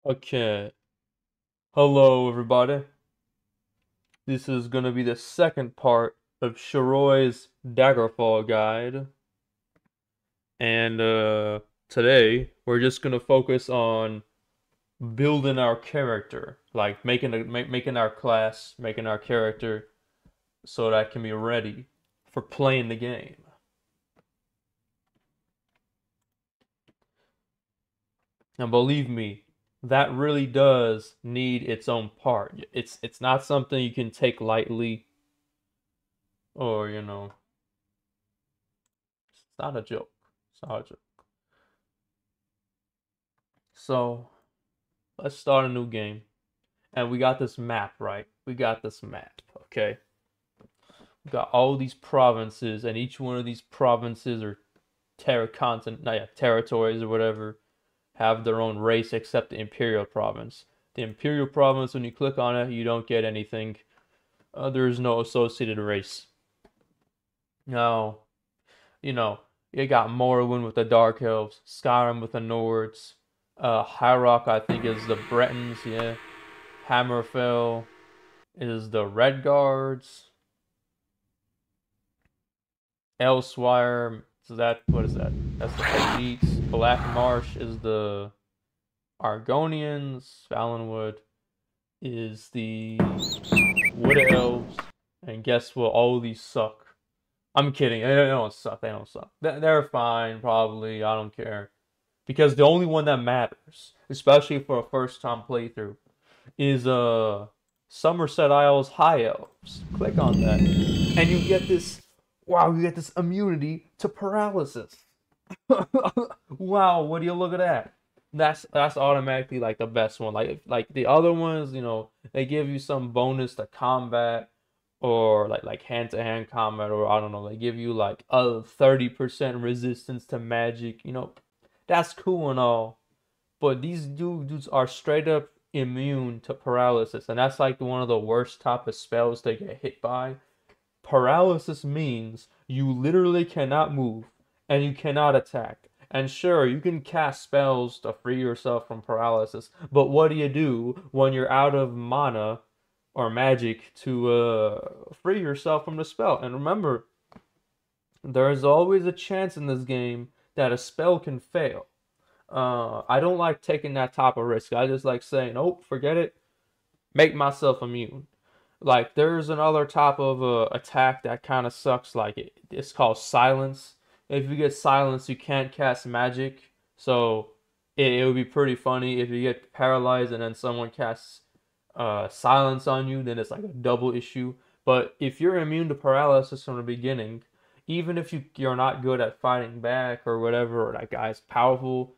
Okay. Hello, everybody. This is gonna be the second part of Sharoy's Daggerfall guide. And today we're just gonna focus on building our character, like making our class, making our character so that it can be ready for playing the game. And believe me, that really does need its own part. It's not something you can take lightly or, it's not a joke. It's not a joke. So let's start a new game. And we got this map, right? We got this map, okay? We got all these provinces, and each one of these provinces or territories or whatever have their own race except the Imperial province. The Imperial province, when you click on it, you don't get anything. There's no associated race. Now, you know, you got Morrowind with the Dark Elves, Skyrim with the Nords, High Rock, I think, is the Bretons, yeah. Hammerfell is the Red Guards. Elsewhere, so that, what is that? That's the Elites. Black Marsh is the Argonians. Valenwood is the Wood Elves. And guess what? All these suck. I'm kidding. They don't suck. They don't suck. They're fine, probably. I don't care. Because the only one that matters, especially for a first time playthrough, is Somerset Isles High Elves. Click on that. And you get this, wow, you get this immunity to paralysis. Wow, what do you look at that? That's automatically like the best one. Like the other ones, they give you some bonus to combat or like hand-to-hand combat, or I don't know, they give you like a 30% resistance to magic, that's cool and all. But these dudes are straight up immune to paralysis, and that's like one of the worst type of spells they get hit by. Paralysis means you literally cannot move and you cannot attack. And sure, you can cast spells to free yourself from paralysis, but what do you do when you're out of mana or magic to free yourself from the spell? And remember, there is always a chance in this game that a spell can fail. I don't like taking that type of risk. I just like saying, "Oh, forget it. Make myself immune." Like there's another type of attack that kind of sucks. Like it's called silence. If you get silence, you can't cast magic. So it would be pretty funny if you get paralyzed and then someone casts silence on you. Then it's like a double issue. But if you're immune to paralysis from the beginning, even if you're not good at fighting back or whatever, or that guy's powerful,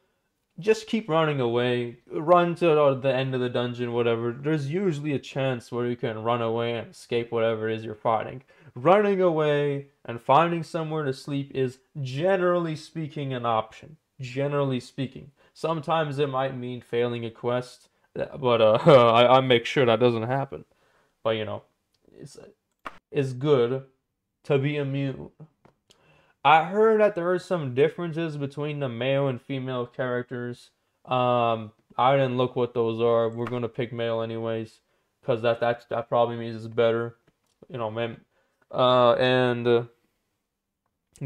just keep running away. Run to the end of the dungeon, whatever. There's usually a chance where you can run away and escape whatever it is you're fighting. Running away and finding somewhere to sleep is generally speaking an option. Generally speaking. Sometimes it might mean failing a quest, but I make sure that doesn't happen. But it's it's good to be immune. I heard that there are some differences between the male and female characters. I didn't look what those are. We're gonna pick male anyways, because that probably means it's better, man. And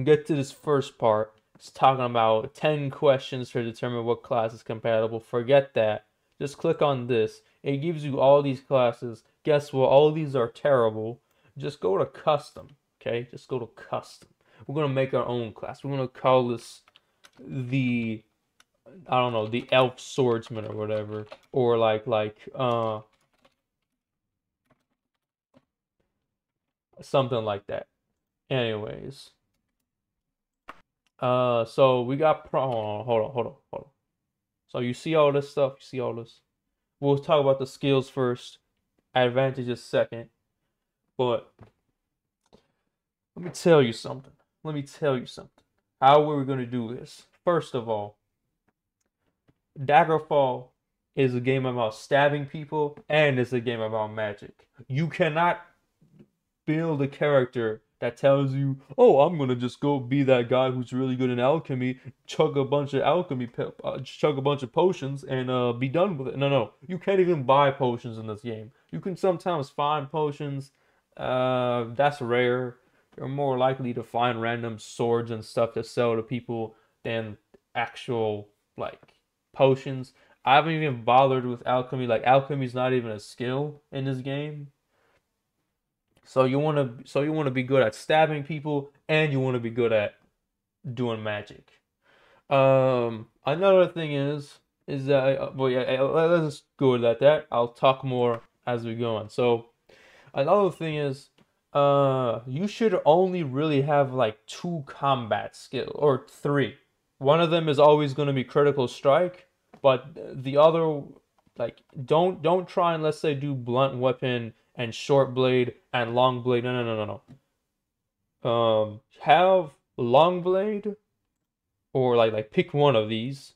get to this first part. It's talking about 10 questions to determine what class is compatible. Forget that. Just click on this. It gives you all these classes. Guess what? All these are terrible. Just go to custom. Okay? Just go to custom. We're gonna make our own class. We're gonna call this the, I don't know, the elf swordsman or whatever, or like something like that. Anyways, so we got hold on. So you see all this stuff? You see all this? We'll talk about the skills first, advantages second. But let me tell you something. Let me tell you something. How we're gonna do this? First of all, Daggerfall is a game about stabbing people and it's a game about magic. You cannot build a character that tells you, oh, I'm gonna just go be that guy who's really good in alchemy, chug a bunch of chug a bunch of potions, and be done with it. No, no, you can't even buy potions in this game. You can sometimes find potions. That's rare. You're more likely to find random swords and stuff to sell to people than actual like potions. I haven't even bothered with alchemy. Like alchemy is not even a skill in this game. So you wanna be good at stabbing people and you wanna be good at doing magic. Another thing is that well yeah, let's go at that. I'll talk more as we go on. So another thing is you should only really have like two combat skill or three. One of them is always going to be critical strike, but the other like don't try and let's say do blunt weapon and short blade and long blade. No, no, no, no, no. Have long blade or like pick one of these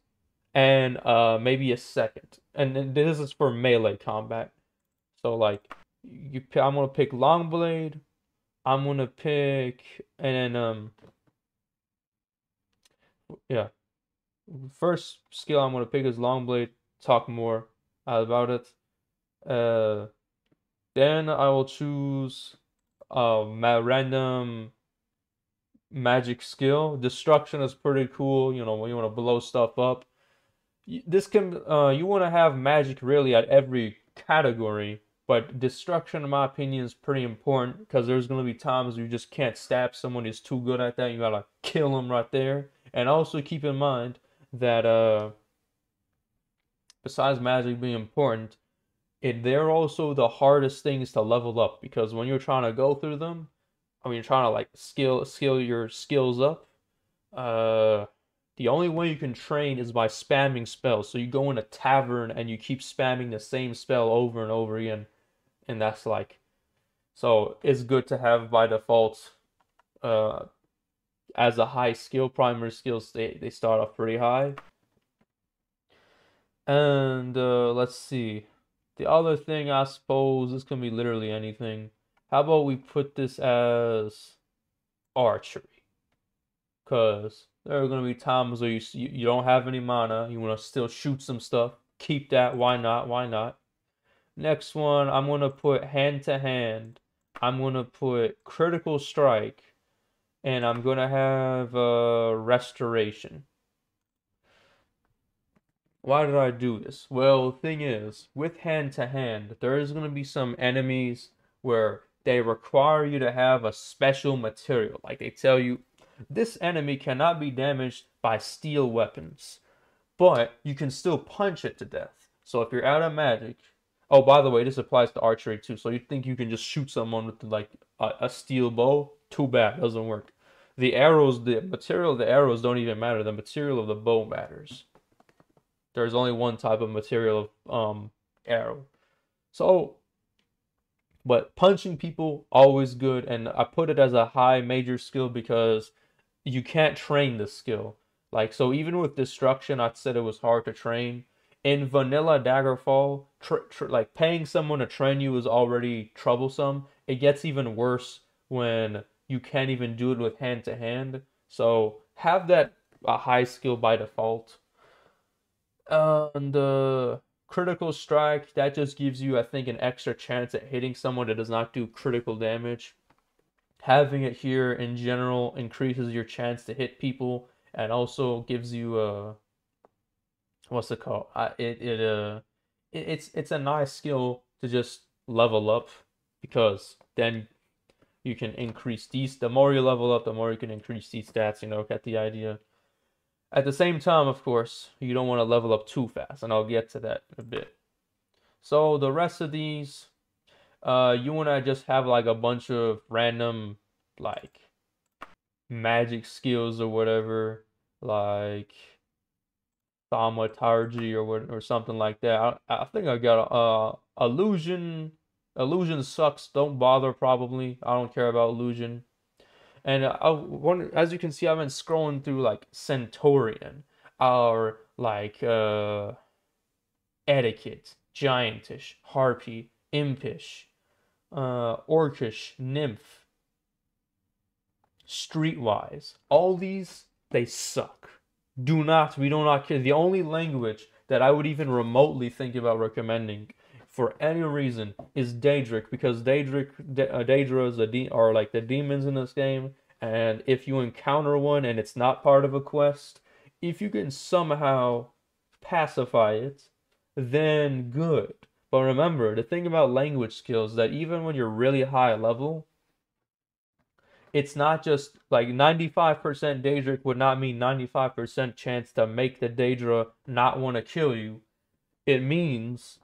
and maybe a second. And this is for melee combat. So like I'm gonna pick long blade. I'm gonna pick and then yeah. First skill I'm gonna pick is long blade. Talk more about it. Uh, then I will choose random magic skill. Destruction is pretty cool. You know when you want to blow stuff up. This can you want to have magic really at every category, but destruction in my opinion is pretty important because there's going to be times you just can't stab someone who's too good at that. You gotta kill them right there. And also keep in mind that besides magic being important, they're also the hardest things to level up because when you're trying to go through them, I mean you're trying to like skill your skills up. Uh, the only way you can train is by spamming spells. So you go in a tavern and you keep spamming the same spell over and over again, and that's like so it's good to have by default uh as a high skill. Primary skills they start off pretty high. And let's see. The other thing I suppose this can be literally anything. How about we put this as archery? Because there are going to be times where you don't have any mana, you want to still shoot some stuff. Keep that. Why not? Why not? Next one, I'm going to put hand to hand. I'm going to put critical strike. And I'm going to have restoration. Why did I do this? Well, the thing is, with hand to hand, there is going to be some enemies where they require you to have a special material. Like they tell you, this enemy cannot be damaged by steel weapons, but you can still punch it to death. So if you're out of magic, oh, by the way, this applies to archery too. So you think you can just shoot someone with like a steel bow? Too bad, doesn't work. The arrows, the material of the arrows don't even matter. The material of the bow matters. There's only one type of material of arrow. So, but punching people always good, and I put it as a high major skill because you can't train this skill. Like so, even with destruction, I said it was hard to train. In vanilla Daggerfall, like paying someone to train you is already troublesome. It gets even worse when you can't even do it with hand to hand. So have that a high skill by default. And critical strike, that just gives you, I think, an extra chance at hitting someone that does not do critical damage. Having it here in general increases your chance to hit people and also gives you what's it called? It's a nice skill to just level up because then you can increase these. The more you level up, the more you can increase these stats. You know, get the idea. At the same time, of course, you don't want to level up too fast, and I'll get to that in a bit. So the rest of these, you want to just have like a bunch of random like magic skills or whatever, like thaumaturgy or what or something like that. I think I got illusion. Illusion sucks. Don't bother. Probably I don't care about illusion. And as you can see, I've been scrolling through like Centaurian or like Etiquette, Giantish, Harpy, Impish, Orcish, Nymph. Streetwise, all these, they suck. We do not care. The only language that I would even remotely think about recommending for any reason is Daedric, because Daedra is are like the demons in this game, and if you encounter one and it's not part of a quest, if you can somehow pacify it, then good. But remember, the thing about language skills that even when you're really high level, it's not just like 95% Daedric would not mean 95% chance to make the Daedra not want to kill you. It means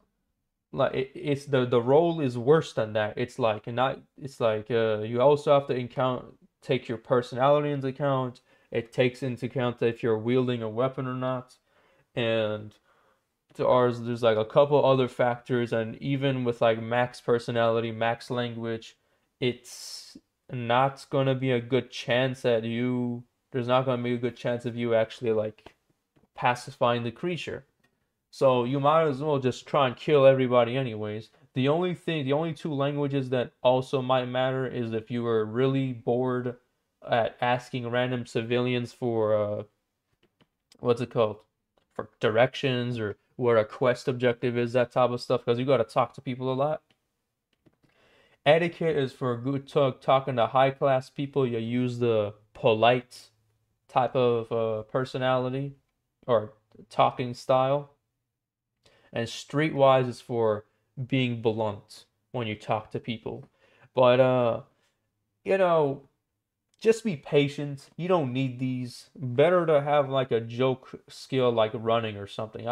like it's the role is worse than that. It's like not it's like you also have to take your personality into account. It takes into account if you're wielding a weapon or not. And there's like a couple other factors, and even with like max personality, max language, it's not gonna be a good chance at you. There's not gonna be a good chance of you actually like pacifying the creature. So you might as well just try and kill everybody anyways. The only two languages that also might matter is if you were really bored at asking random civilians for what's it called? For directions or where a quest objective is, that type of stuff, because you got to talk to people a lot. Etiquette is for good talking to high class people. You use the polite type of personality or talking style. And streetwise is for being blunt when you talk to people. But you know, just be patient. You don't need these. Better to have like a joke skill like running or something.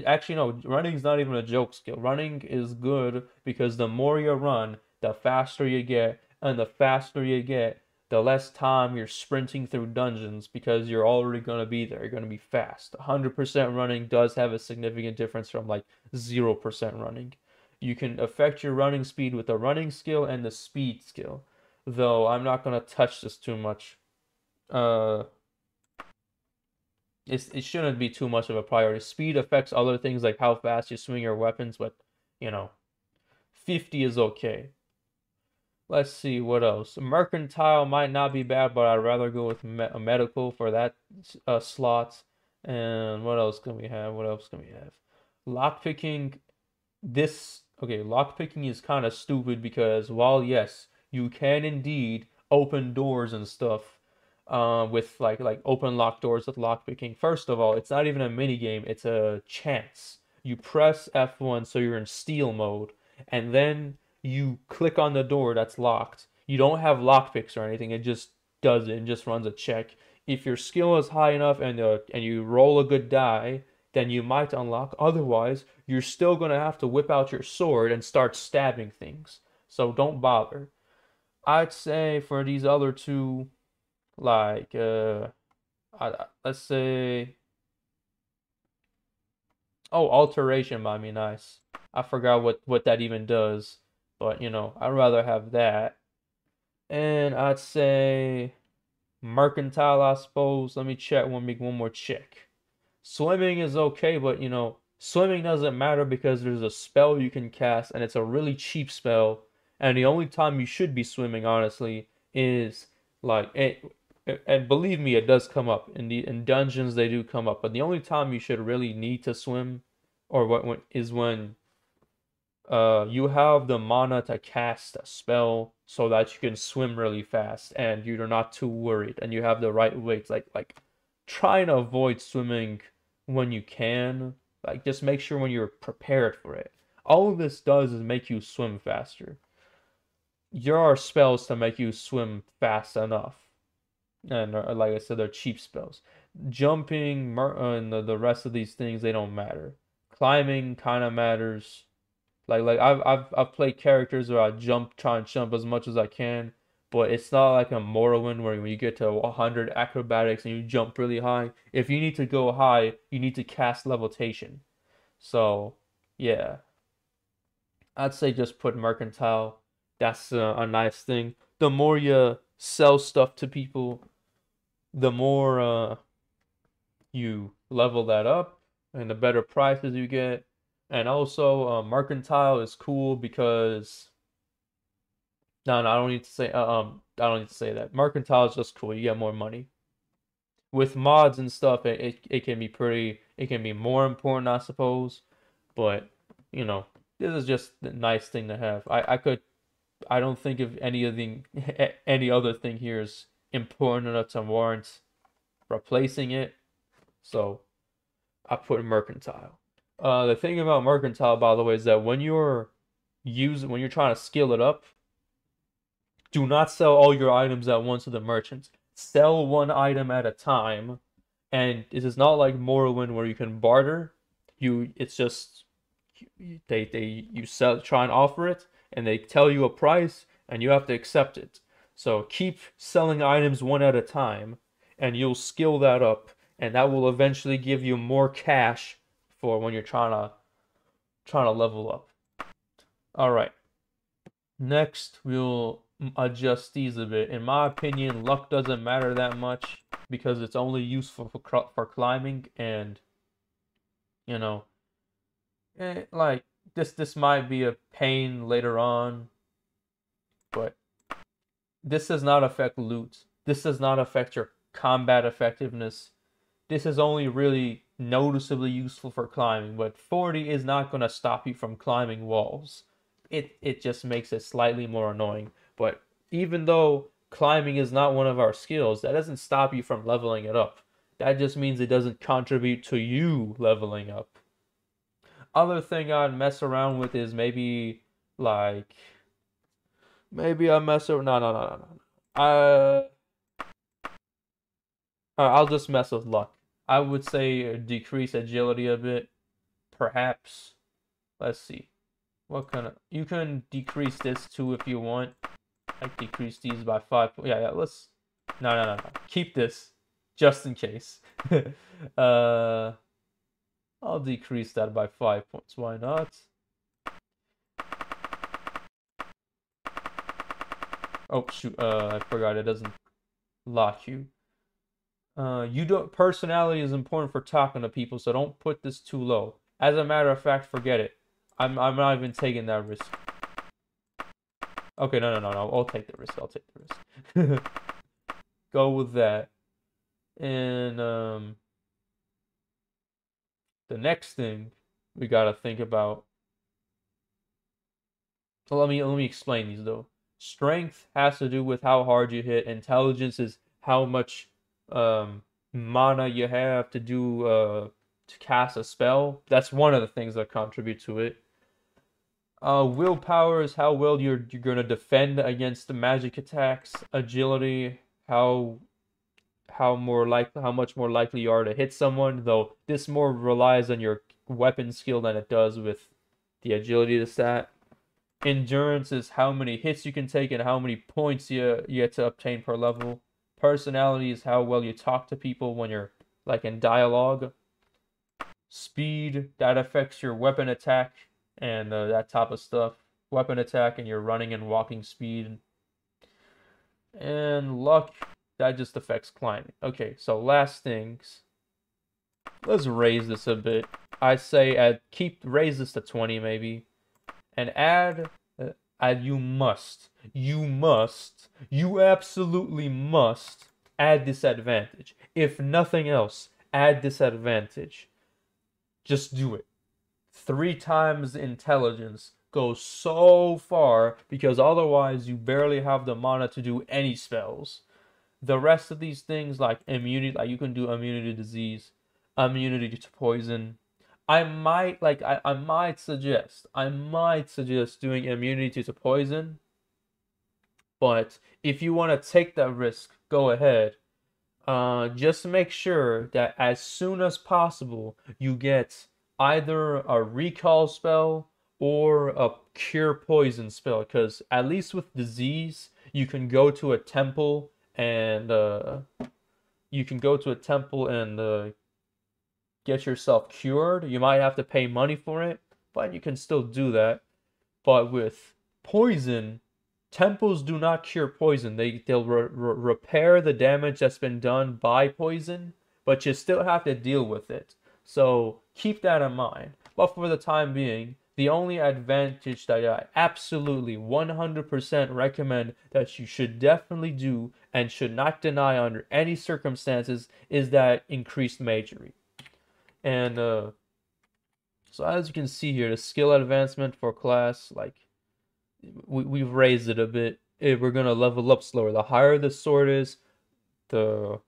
Actually no, running is not even a joke skill. Running is good because the more you run, the faster you get, and the faster you get, the less time you're sprinting through dungeons because you're already going to be there. You're going to be fast. 100% running does have a significant difference from like 0% running. You can affect your running speed with the running skill and the speed skill, though I'm not going to touch this too much. Uh, it shouldn't be too much of a priority. Speed affects other things like how fast you swing your weapons, but you know, 50 is okay. Let's see what else. Mercantile might not be bad, but I'd rather go with medical for that slot. And what else can we have? What else can we have? Lockpicking. Lockpicking is kind of stupid because while yes, you can indeed open doors and stuff, with like open lock doors with lockpicking. First of all, it's not even a mini game; it's a chance. You press F1 so you're in steal mode, and then you click on the door that's locked. You don't have lockpicks or anything. It just does it and just runs a check. If your skill is high enough and you roll a good die, then you might unlock. Otherwise, you're still gonna have to whip out your sword and start stabbing things. So don't bother. I'd say for these other two, like let's say, oh, alteration might be nice. I forgot what that even does, but you know, I'd rather have that. And I'd say mercantile, I suppose. Let me check make one more check. Swimming is okay, but you know, swimming doesn't matter because there's a spell you can cast and it's a really cheap spell. And the only time you should be swimming, honestly, is like and believe me, it does come up in dungeons. They do come up, but the only time you should really need to swim, or is when you have the mana to cast a spell so that you can swim really fast and you're not too worried and you have the right weights. Like try and avoid swimming when you can. Like just make sure when you're prepared for it. All of this does is make you swim faster. There are spells to make you swim fast enough. And like I said, they're cheap spells. Jumping and the rest of these things, they don't matter. Climbing kind of matters. Like I've played characters where I try and jump as much as I can, but it's not like a Morrowind where when you get to 100 acrobatics and you jump really high. If you need to go high, you need to cast levitation. So yeah, I'd say just put mercantile. That's a nice thing. The more you sell stuff to people, the more you level that up and the better prices you get. And also, mercantile is cool because no, I don't need to say. I don't need to say that. Mercantile is just cool. You get more money. With mods and stuff, it can be pretty. It can be more important, I suppose. But you know, this is just a nice thing to have. I don't think of any of the any other thing here is important enough to warrant replacing it. So I put mercantile. The thing about mercantile, by the way, is that when you're trying to skill it up, do not sell all your items at once to the merchants. Sell one item at a time, and it is not like Morrowind where you can barter. It's just you try and offer it, and they tell you a price, and you have to accept it. So keep selling items one at a time, and you'll skill that up, and that will eventually give you more cash for when you're trying to level up. All right. Next, we'll adjust these a bit. In my opinion, luck doesn't matter that much because it's only useful for climbing, and you know, like this might be a pain later on, but this does not affect loot. This does not affect your combat effectiveness. This is only really noticeably useful for climbing, but 40 is not going to stop you from climbing walls. It just makes it slightly more annoying. But even though climbing is not one of our skills, that doesn't stop you from leveling it up. That just means it doesn't contribute to you leveling up. Other thing I'd mess around with is maybe I mess around. No. I'll just mess with luck. I would say decrease agility a bit, perhaps. Let's see. What kind of... You can decrease this too if you want. Like decrease these by 5. Yeah, let's... No. Keep this, just in case. I'll decrease that by 5 points. Why not? Oh, shoot. I forgot it doesn't lock you. Personality is important for talking to people, so don't put this too low. As a matter of fact, forget it. I'm not even taking that risk. Okay, no. I'll take the risk. Go with that. And the next thing we gotta think about. So let me explain these though. Strength has to do with how hard you hit. Intelligence is how much mana you have to do to cast a spell. That's one of the things that contribute to it. Willpower is how well you're gonna defend against the magic attacks. Agility, how much more likely you are to hit someone, though this more relies on your weapon skill than it does with the agility to stat. Endurance is how many hits you can take and how many points you get to obtain per level. Personality is how well you talk to people when you're like in dialogue. Speed, that affects your weapon attack and that type of stuff. Weapon attack and your running and walking speed. And luck, that just affects climbing. Okay, so last things. Let's raise this a bit. I say raise this to 20 maybe. And add you absolutely must add disadvantage. If nothing else, add disadvantage. Just do it. 3 times intelligence goes so far because otherwise you barely have the mana to do any spells. The rest of these things like immunity, like you can do immunity to disease, immunity to poison. I might suggest doing immunity to poison, but if you want to take that risk, go ahead. Just make sure that as soon as possible you get either a recall spell or a cure poison spell, because at least with disease you can go to a temple and get yourself cured. You might have to pay money for it, but you can still do that. But with poison, temples do not cure poison. They'll repair the damage that's been done by poison, but you still have to deal with it. So keep that in mind. But for the time being, the only advantage that I absolutely 100% recommend that you should definitely do and should not deny under any circumstances is that increased magery. And so as you can see here, the skill advancement for class, like we've raised it a bit. We're gonna level up slower. The higher the sword is, the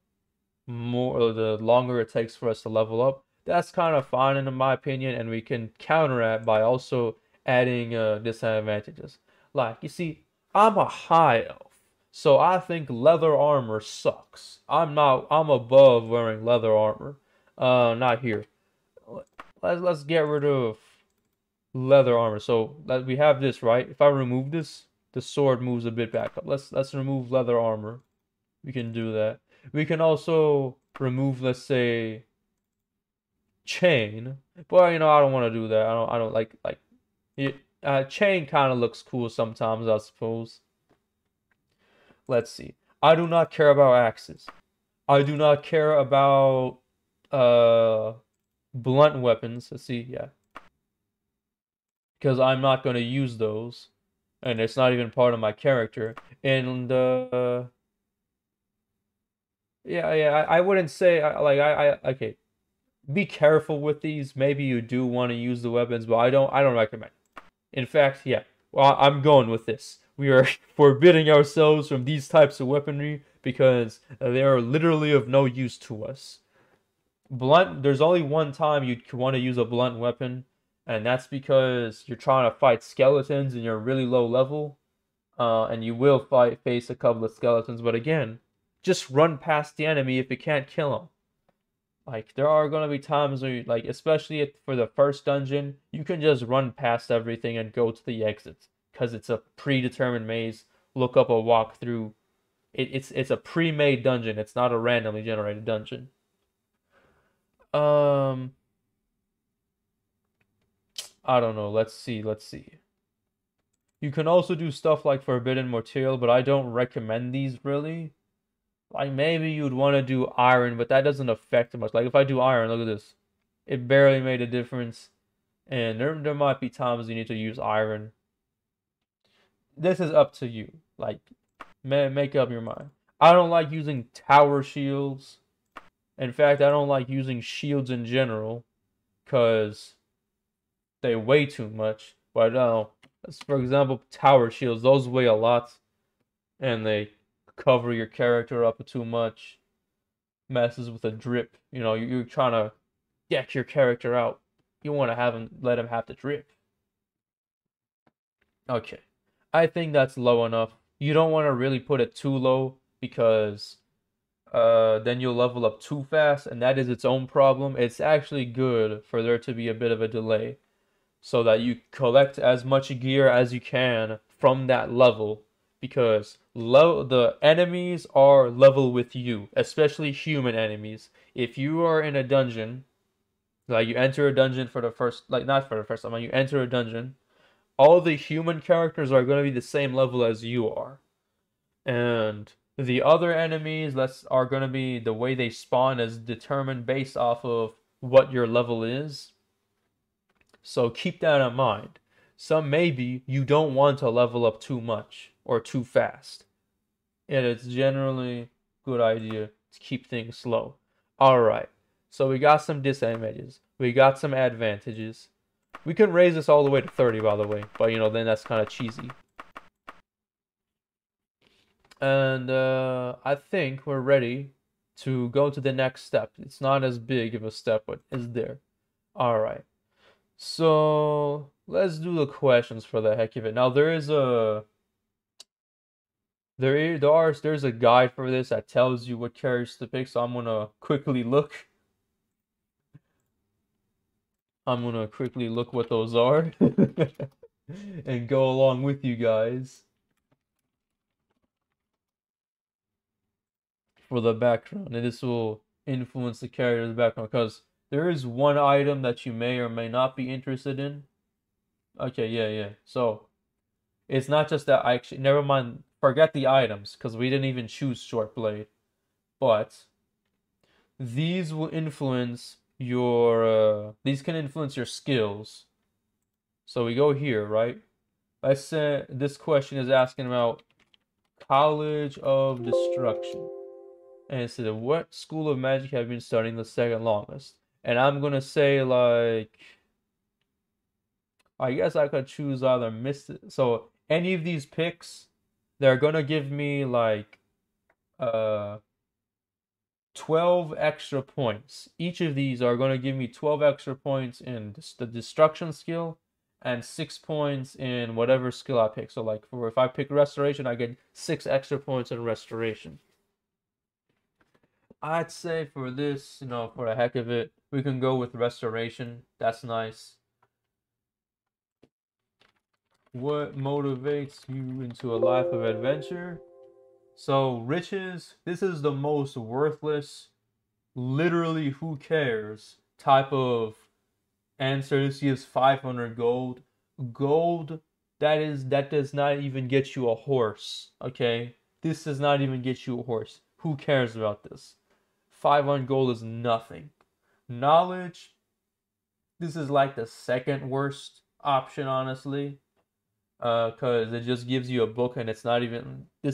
longer it takes for us to level up. That's kind of fine in my opinion, and we can counteract by also adding disadvantages. Like you see, I'm a high elf, so I think leather armor sucks. I'm above wearing leather armor. Not here. Let's get rid of leather armor. So we have this, right? If I remove this, the sword moves a bit back up. Let's remove leather armor. We can do that. We can also remove, let's say, chain. But you know, I don't want to do that. I don't like it. Chain kind of looks cool sometimes, I suppose. Let's see. I do not care about axes. I do not care about blunt weapons. Let's see, yeah. Because I'm not going to use those. And it's not even part of my character. And yeah, I wouldn't say okay. Be careful with these. Maybe you do want to use the weapons, but I don't recommend. In fact, yeah. Well, I'm going with this. We are forbidding ourselves from these types of weaponry because they are literally of no use to us. There's only one time you'd want to use a blunt weapon, and that's because you're trying to fight skeletons and you're really low level. And you will face a couple of skeletons, but again, just run past the enemy if you can't kill them. Like, there are going to be times where, like, especially for the first dungeon, you can just run past everything and go to the exit. Because it's a predetermined maze. Look up a walkthrough. It's a pre-made dungeon. It's not a randomly generated dungeon. I don't know. Let's see. You can also do stuff like Forbidden Material, but I don't recommend these, really. Like, maybe you'd want to do iron, but that doesn't affect it much. Like, if I do iron, look at this. It barely made a difference. And there might be times you need to use iron. This is up to you. Like, make up your mind. I don't like using tower shields. In fact, I don't like using shields in general. Because they weigh too much. But, for example, tower shields, those weigh a lot. And they cover your character up too much, messes with a drip. You know, you're trying to get your character out. You want to let him have the drip. Okay, I think that's low enough. You don't want to really put it too low because then you'll level up too fast, and that is its own problem. It's actually good for there to be a bit of a delay so that you collect as much gear as you can from that level. Because the enemies are level with you, especially human enemies. If you are in a dungeon, like you enter a dungeon for the first, like not for the first time, you enter a dungeon, all the human characters are going to be the same level as you are. And the other enemies are going to be, the way they spawn is determined based off of what your level is. So keep that in mind. Maybe you don't want to level up too much or too fast. And it's generally a good idea to keep things slow. Alright, so we got some disadvantages. We got some advantages. We can raise this all the way to 30, by the way. But, you know, then that's kind of cheesy. And I think we're ready to go to the next step. It's not as big of a step, but it's there. Alright. So, let's do the questions for the heck of it. Now, there's a guide for this that tells you what characters to pick, so I'm gonna quickly look. What those are and go along with you guys for the background, and this will influence the character's background because there is one item that you may or may not be interested in. Okay, yeah. So, it's not just that never mind, forget the items, because we didn't even choose short blade. But, these will influence these can influence your skills. So we go here, right? Let's say this question is asking about College of Destruction. And it said, what school of magic have you been studying the second longest? And I'm gonna say like, I guess I could choose either Mystic. So any of these picks, they're gonna give me like uh 12 extra points. Each of these are gonna give me 12 extra points in the destruction skill and 6 points in whatever skill I pick. So like for if I pick restoration, I get 6 extra points in restoration. I'd say for this, for the heck of it, we can go with restoration. That's nice. What motivates you into a life of adventure? So, riches, this is the most worthless, literally who cares type of answer. This gives 500 gold. Gold, that does not even get you a horse, okay? This does not even get you a horse. Who cares about this? 500 gold is nothing. Knowledge, this is like the second worst option, honestly. Because it just gives you a book and this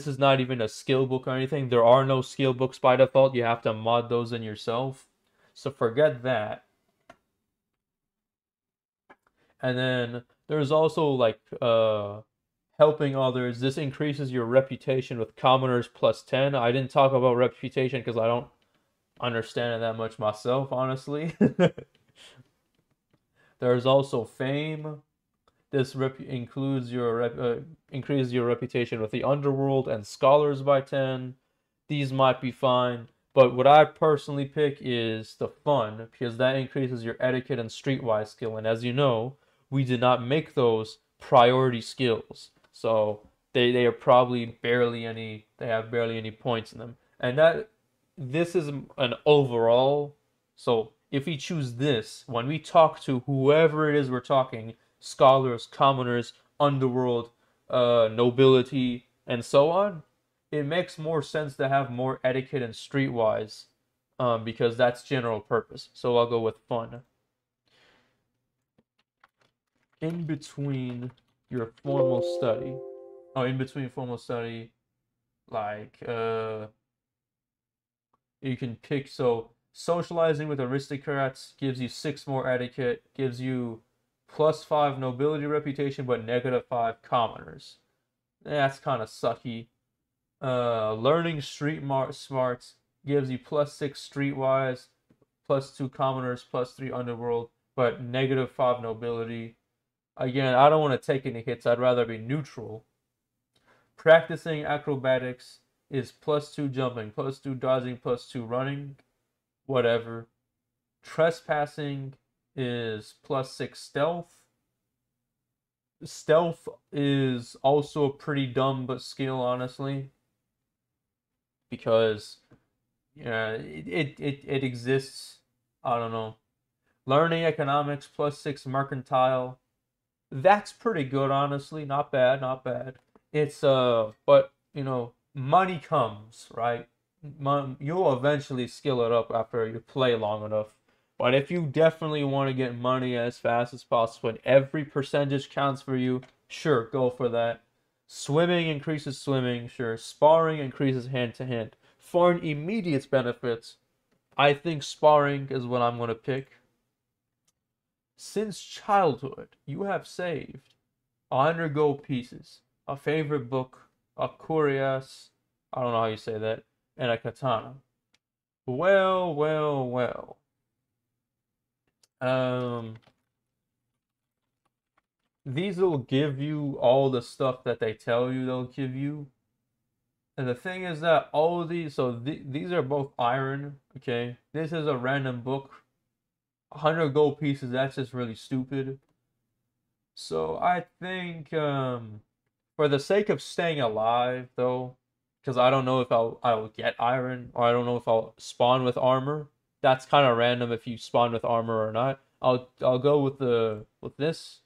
is not even a skill book or anything. There are no skill books by default. You have to mod those in yourself. So forget that. And then there's also like helping others. This increases your reputation with commoners plus 10. I didn't talk about reputation because I don't understand it that much myself, honestly. There's also fame. This includes increases your reputation with the underworld and scholars by 10. These might be fine, but what I personally pick is the fun because that increases your etiquette and streetwise skill. And as you know, we did not make those priority skills, so they are probably barely any. They have barely any points in them, and this is an overall. So if we choose this, when we talk to whoever it is we're talking, scholars, commoners, underworld, nobility, and so on, it makes more sense to have more etiquette and streetwise, because that's general purpose. So I'll go with fun. In between your formal study, in between formal study, like you can pick. So socializing with aristocrats gives you 6 more etiquette, gives you +5 nobility reputation, but -5 commoners. That's kind of sucky. Learning smarts gives you +6 streetwise, +2 commoners, +3 underworld, but -5 nobility. Again, I don't want to take any hits. I'd rather be neutral. Practicing acrobatics is +2 jumping, +2 dodging, +2 running, whatever. Trespassing is +6 stealth. Stealth is also a pretty dumb but skill, honestly, because it exists. I don't know. Learning economics +6 mercantile. That's pretty good, honestly. Not bad, not bad. It's but money comes, right? You'll eventually skill it up after you play long enough. But if you definitely want to get money as fast as possible and every percentage counts for you, sure, go for that. Swimming increases swimming, sure. Sparring increases hand to hand. For an immediate benefits, I think sparring is what I'm going to pick. Since childhood, you have saved 100 gold pieces, a favorite book, a curious, I don't know how you say that, and a katana. Well, well, well. Um, these will give you all the stuff that they tell you they'll give you. And the thing is that all of these, so these are both iron, okay? This is a random book. 100 gold pieces, that's just really stupid. So I think, for the sake of staying alive, though, because I don't know if I'll get iron, or I don't know if I'll spawn with armor. That's kind of random if you spawn with armor or not. I'll go with this.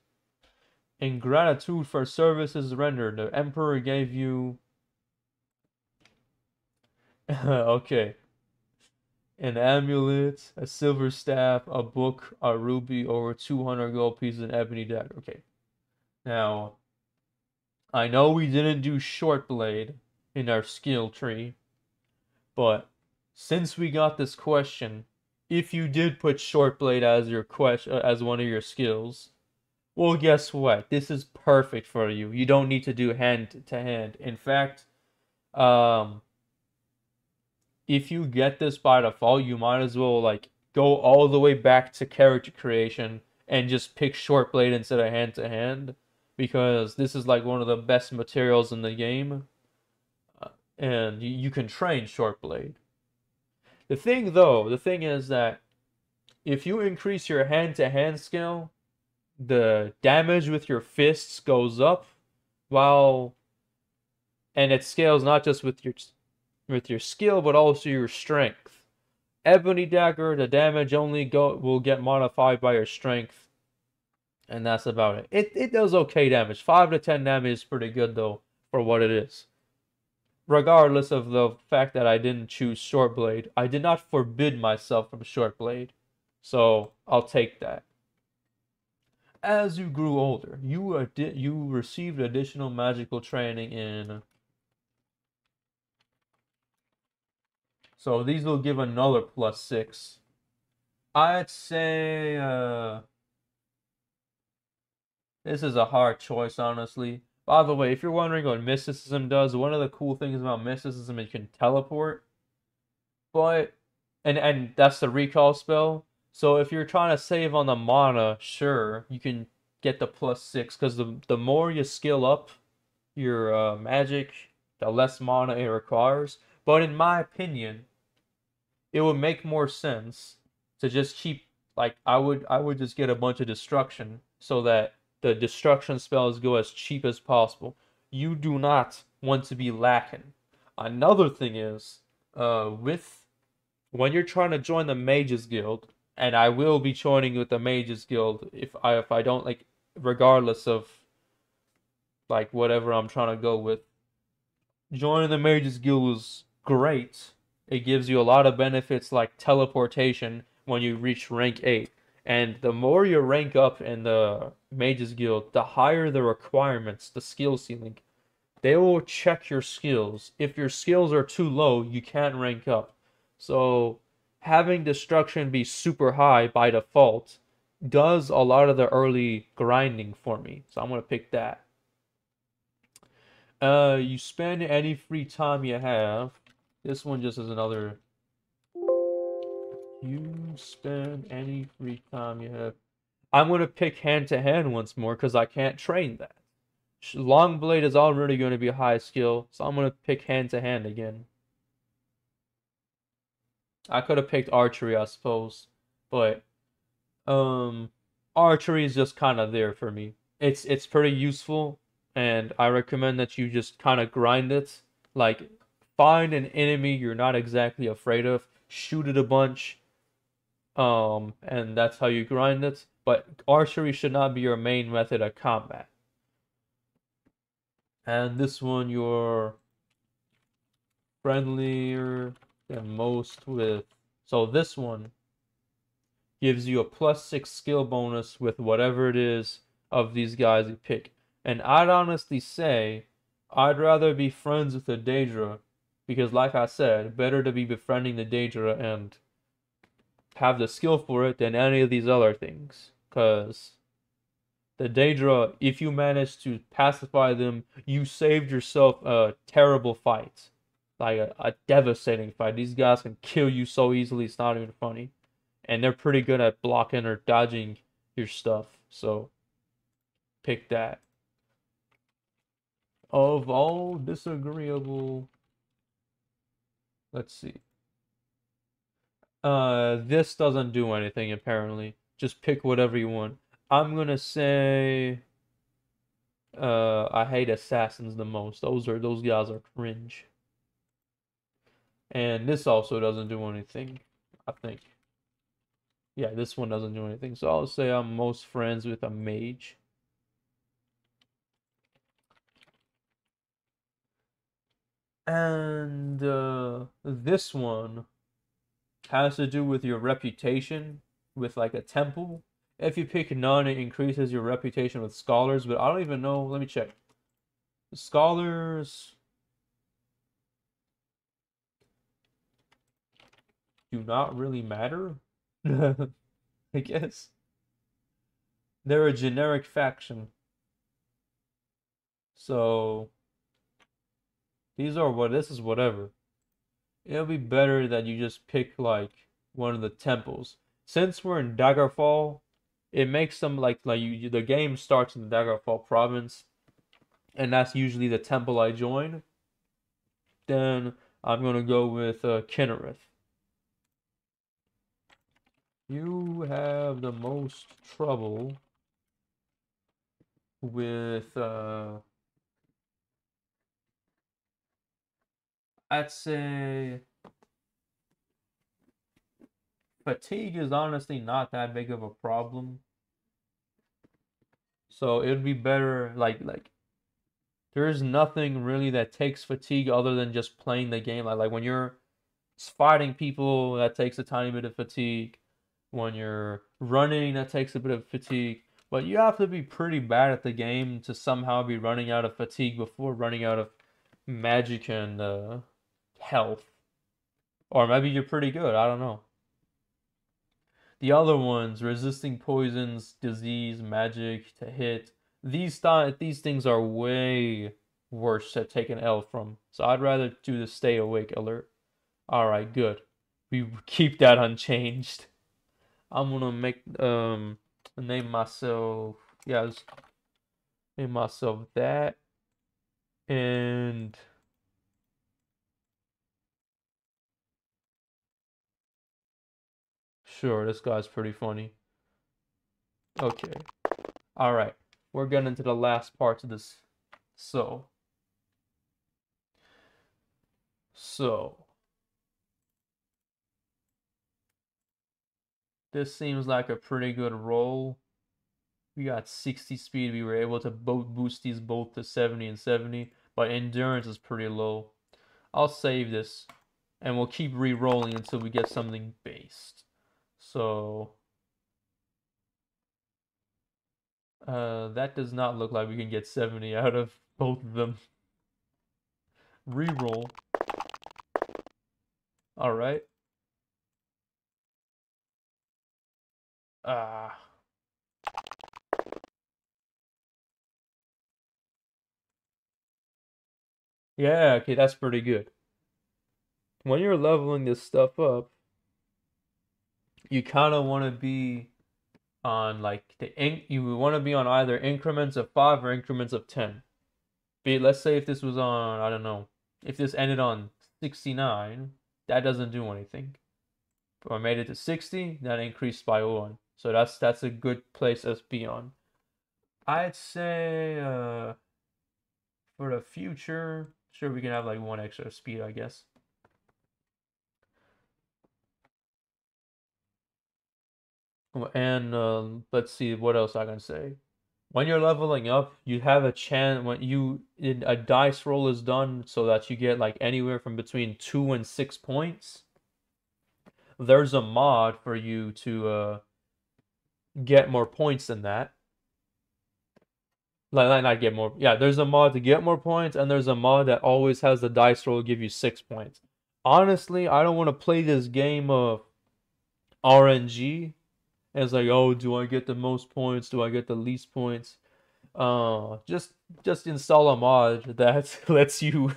In gratitude for services rendered, the Emperor gave you. Okay. an amulet, a silver staff, a book, a ruby, or 200 gold pieces, an ebony dagger. Okay. Now, I know we didn't do short blade in our skill tree, but since we got this question, if you did put short blade as your as one of your skills, well, guess what? This is perfect for you. You don't need to do hand to hand. In fact, um, if you get this by default, you might as well like go all the way back to character creation and just pick short blade instead of hand to hand, because this is like one of the best materials in the game, and you can train short blade. The thing is that if you increase your hand to hand skill, the damage with your fists goes up, while and it scales not just with your skill but also your strength. Ebony dagger, the damage only will get modified by your strength, and that's about it. It does okay damage. 5 to 10 damage is pretty good though for what it is. Regardless of the fact that I didn't choose short blade, I did not forbid myself from short blade, so I'll take that. As you grew older, you received additional magical training in. So these will give another +6. I'd say this is a hard choice, honestly. By the way, if you're wondering what mysticism does, one of the cool things about mysticism is you can teleport. But and that's the recall spell. So if you're trying to save on the mana, sure, you can get the +6, because the more you skill up your magic, the less mana it requires. But in my opinion, it would make more sense to just keep, like, I would just get a bunch of destruction so that the destruction spells go as cheap as possible. You do not want to be lacking. Another thing is, with when you're trying to join the Mages Guild, and I will be joining with the Mages Guild if I don't, like, regardless of like whatever I'm trying to go with. Joining the Mages Guild is great. It gives you a lot of benefits like teleportation when you reach rank 8. And the more you rank up in the Mages Guild, the higher the requirements, the skill ceiling. They will check your skills. If your skills are too low, you can't rank up. So having destruction be super high by default does a lot of the early grinding for me. So I'm gonna pick that. You spend any free time you have. This one just is another. You spend any free time you have. I'm gonna pick hand to hand once more because I can't train that. Long blade is already going to be high skill, so I'm gonna pick hand to hand again. I could have picked archery, I suppose, but um, archery is just kind of there for me. It's pretty useful, and I recommend that you just kind of grind it. Like, find an enemy you're not exactly afraid of, shoot it a bunch, and that's how you grind it. But archery should not be your main method of combat. And this one, you're friendlier than most with. So this one gives you a +6 skill bonus with whatever it is of these guys you pick. And I'd honestly say I'd rather be friends with the Daedra, because like I said, better to be befriending the Daedra and have the skill for it than any of these other things. Because the Daedra, if you manage to pacify them, you saved yourself a terrible fight. Like a devastating fight. These guys can kill you so easily, it's not even funny. And they're pretty good at blocking or dodging your stuff. So pick that. Of all disagreeable, let's see. This doesn't do anything apparently. Just pick whatever you want. I'm gonna say I hate assassins the most. Those guys are cringe. And this also doesn't do anything, I think. Yeah, this one doesn't do anything. So I'll say I'm most friends with a mage. And this one, has to do with your reputation with like a temple. If you pick none, it increases your reputation with scholars, but I don't even know. Let me check. Scholars do not really matter. I guess. They're a generic faction. So this is whatever. It'll be better that you just pick like one of the temples. Since we're in Daggerfall, it makes them like the game starts in the Daggerfall province, and that's usually the temple I join. Then I'm gonna go with Kinnereth. You have the most trouble with I'd say fatigue is honestly not that big of a problem. So it'd be better like there's nothing really that takes fatigue other than just playing the game. Like when you're fighting people, that takes a tiny bit of fatigue. When you're running, that takes a bit of fatigue. But you have to be pretty bad at the game to somehow be running out of fatigue before running out of magic and health. Or maybe you're pretty good. I don't know. The other ones, resisting poisons, disease, magic to hit. These things are way worse to take an L from. So I'd rather do the stay awake alert. All right, good. We keep that unchanged. I'm gonna make name myself name myself that, and sure, this guy's pretty funny. Okay. All right. We're getting into the last parts of this. So, so this seems like a pretty good roll. We got 60 speed. We were able to boost these both to 70 and 70, but endurance is pretty low. I'll save this, and we'll keep re-rolling until we get something based. So, that does not look like we can get 70 out of both of them. Re-roll. All right. Ah. Yeah, okay, that's pretty good. When you're leveling this stuff up, you kind of want to be on like you want to be on either increments of 5 or increments of 10. Let's say if this was on, I don't know, if this ended on 69, that doesn't do anything. Or made it to 60, that increased by 1. So that's a good place to be on. I'd say for the future, sure we can have like 1 extra speed, I guess. And let's see what else I can say. When you're leveling up, you have a chance when a dice roll is done so that you get like anywhere from between 2 and 6 points. There's a mod for you to get more points than that. Like not get more. Yeah, there's a mod to get more points, and there's a mod that always has the dice roll give you 6 points. Honestly, I don't want to play this game of RNG. And it's like, oh, do I get the most points? Do I get the least points? Just install a mod that lets you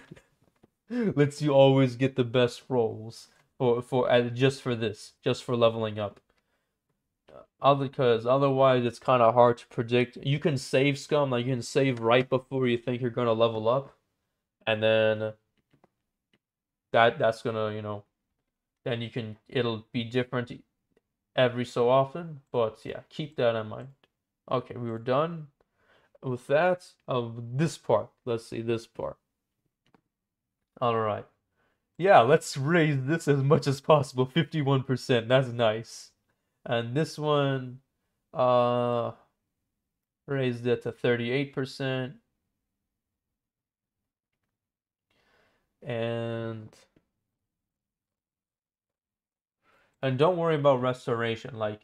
always get the best rolls for just for leveling up. Because otherwise it's kind of hard to predict. You can save scum, like you can save right before you think you're gonna level up, and then that's gonna then it'll be different every so often. But yeah, keep that in mind. Okay, we were done with that of this part. Let's see this part. All right. Yeah, let's raise this as much as possible. 51%. That's nice. And this one, uh, raised it to 38%. And And don't worry about restoration. Like,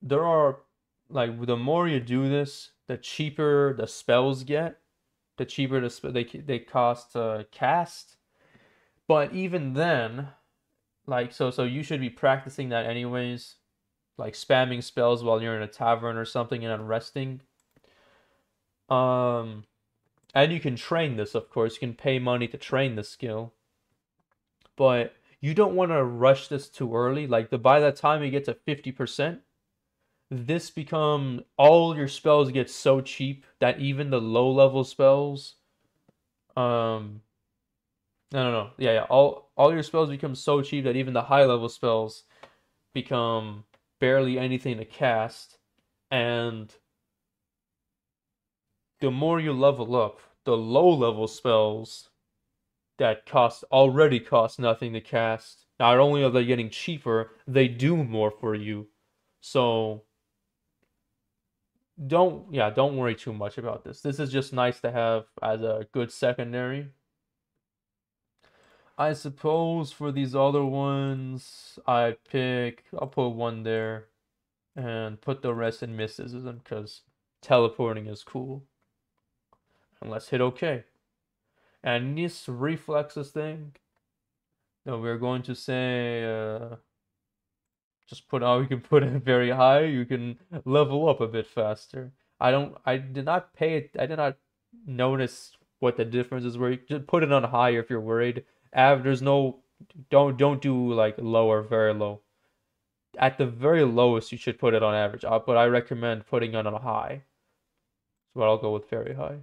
there are, like, the more you do this, the cheaper the spells get, the cheaper they cost to cast. But even then, like, so you should be practicing that anyways, like spamming spells while you're in a tavern or something and then resting. Um, and you can train this, of course. You can pay money to train the skill, but you don't want to rush this too early. Like, by the time you get to 50%, this become all your spells get so cheap that even the low level spells, um, no, yeah, all your spells become so cheap that even the high level spells become barely anything to cast, and the more you level up, the low level spells that already cost nothing to cast, not only are they getting cheaper, they do more for you. So don't worry too much about this. This is just nice to have as a good secondary. I suppose for these other ones, I'll put one there and put the rest in mysticism because teleporting is cool. And let's hit OK. And this reflexes thing, no, we're going to say just put we can put it very high. You can level up a bit faster. I did not notice what the differences were. You just put it on high if you're worried. There's no, don't do like low or very low. At the very lowest, you should put it on average. But I recommend putting it on a high. So I'll go with very high.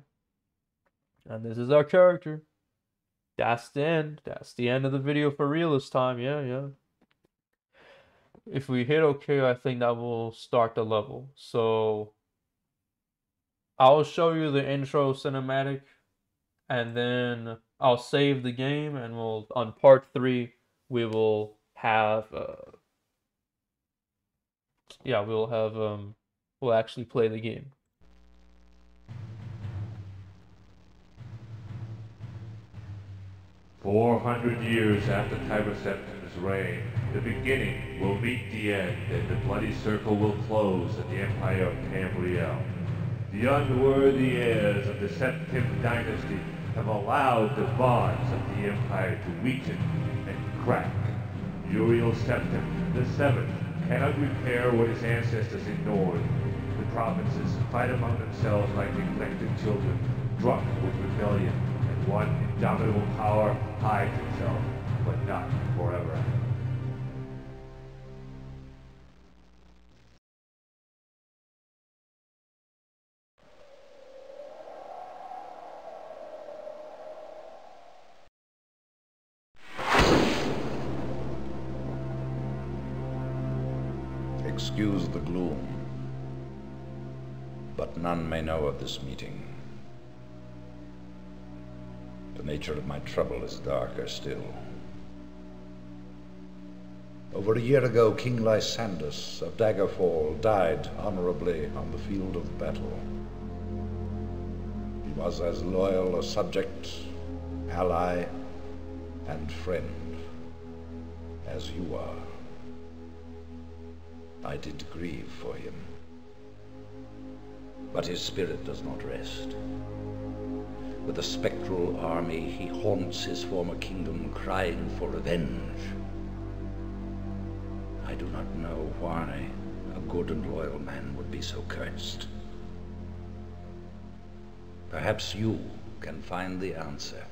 And this is our character. That's the end. That's the end of the video for real this time. Yeah. If we hit OK, I think that will start the level. So I'll show you the intro cinematic, and then I'll save the game, and on part 3 we will have we'll actually play the game. 400 years after Tiber Septim's reign, the beginning will meet the end, and the bloody circle will close at the empire of Tamriel. The unworthy heirs of the Septim dynasty have allowed the bonds of the empire to weaken and crack. Uriel Septim, the Seventh, cannot repair what his ancestors ignored. The provinces fight among themselves like neglected children, drunk with rebellion. One indomitable power hides itself, but not forever. Excuse the gloom, but none may know of this meeting. The nature of my trouble is darker still. Over a year ago, King Lysandus of Daggerfall died honorably on the field of battle. He was as loyal a subject, ally, and friend as you are. I did grieve for him, but his spirit does not rest. With a spectral army, he haunts his former kingdom, crying for revenge. I do not know why a good and loyal man would be so cursed. Perhaps you can find the answer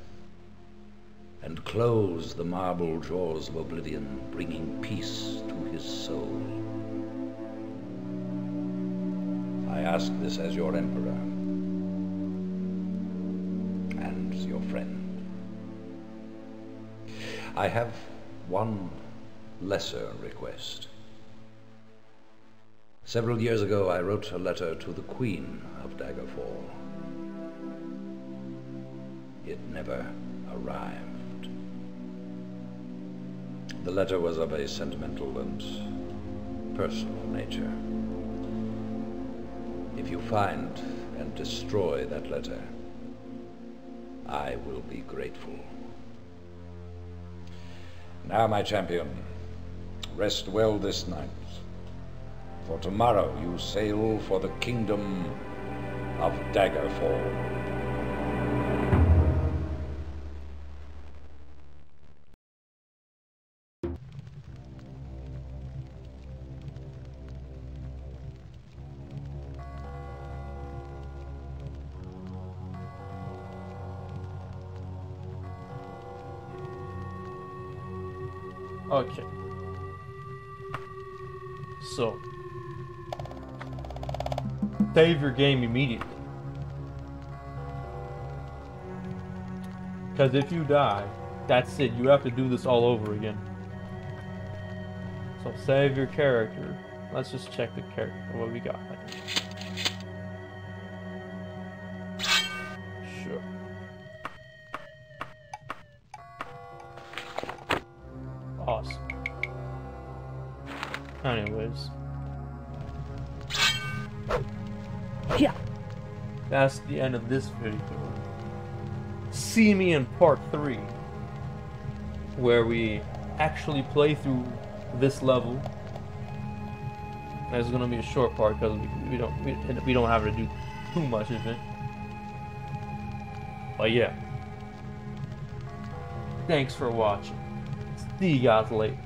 and close the marble jaws of oblivion, bringing peace to his soul. I ask this as your emperor and your friend. I have one lesser request. Several years ago, I wrote a letter to the Queen of Daggerfall. It never arrived. The letter was of a sentimental and personal nature. If you find and destroy that letter, I will be grateful. Now, my champion, rest well this night, for tomorrow you sail for the kingdom of Daggerfall. Okay. So, save your game immediately. Because if you die, that's it. You have to do this all over again. So save your character. Let's just check the character. What we got? Sure. Awesome. Anyways. Yeah. That's the end of this video. See me in part 3, where we actually play through this level. It's gonna be a short part because we don't have to do too much of it. But yeah. Thanks for watching. See you guys later.